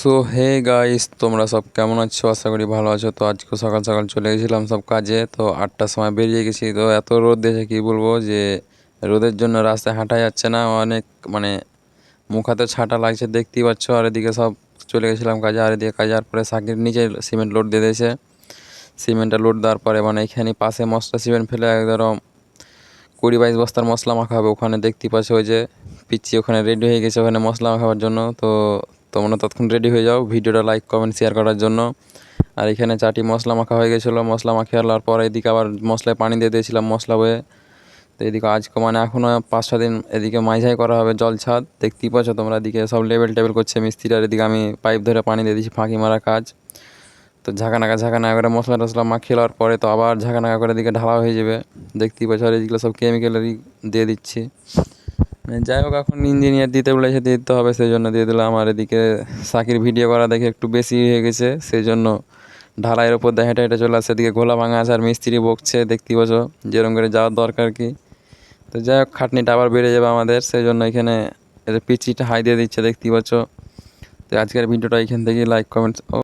So hey guys, তোমরা সব কেমন আছো? আশা করি ভালো আছো। তো আজকে সকাল সকাল চলে গেছিলাম সব কাজে। তো 8টার সময় বেরিয়ে গেছি। তো এত রোদ দেখে কি বলবো, যে রোদের জন্য রাস্তায় হাঁটা যাচ্ছে না। অনেক মানে মুখ হাতে ছাটা লাগছে, দেখতেই পাচ্ছ। আর এদিকে সব চলে গেছিলাম কাজে। আর এদিকে কাজে আর পরে সাকির নিচে সিমেন্ট লোড দিয়ে দিয়েছে। সিমেন্টটা লোড দেওয়ার পরে মানে এখানে পাশে মশলা সিমেন্ট ফেলে একদম 20-22 বস্তার মশলা মাখা হবে। ওখানে দেখতেই পাচ্ছ ওই যে পিচ্ছি ওখানে রেডি হয়ে গেছে ওখানে মশলা মাখাবার জন্য। তো তোমরা ততক্ষণ রেডি হয়ে যাও, ভিডিওটা লাইক কমেন্ট শেয়ার করার জন্য। আর এখানে চাটি মশলা মাখা হয়ে গেছিলো। মশলা মাখিয়ে আনার পর এদিকে আবার মশলায় পানি দিয়ে দিয়েছিলাম মশলা বয়ে। তো এদিকে আজকে মানে এখনও 5-6 দিন এদিকে মাইঝাই করা হবে জল ছাদ। দেখতেই পাচ্ছ তোমরা, এদিকে সব লেবেল টেবেল করছে মিস্ত্রি। আর এদিকে আমি পাইপ ধরে পানি দিয়ে দিচ্ছি, ফাঁকি মারা কাজ। তো ঝাঁকানাকা করে মশলা টশলা মাখিয়ে নেওয়ার পরে তো আবার ঝাঁকানাকা করে এদিকে ঢালা হয়ে যাবে। দেখতেই পাচ্ছ। আর এদিকে সব কেমিক্যালেরই দিয়ে দিচ্ছি। যাই হোক, এখন ইঞ্জিনিয়ার দিতে বলেছে, দিতে হবে, সেই জন্য দিয়ে দিলাম। আর এদিকে সাকির ভিডিও করা দেখে একটু বেশি হয়ে গেছে, সেই জন্য ঢালাইয়ের ওপর দিয়ে হেঁটে হেঁটে চলে আসছে। এদিকে ঘোলা ভাঙা আছে আর মিস্ত্রি বকছে, দেখতেই পাচ্ছ যেরকম করে যাওয়ার দরকার কি। তো যাই হোক, খাটনিটা আবার বেড়ে যাবে আমাদের, সেই জন্য এখানে পিচিটা হাই দিয়ে দিচ্ছে, দেখতেই পাচ্ছ। তো আজকের ভিডিওটা এখান থেকে লাইক কমেন্টস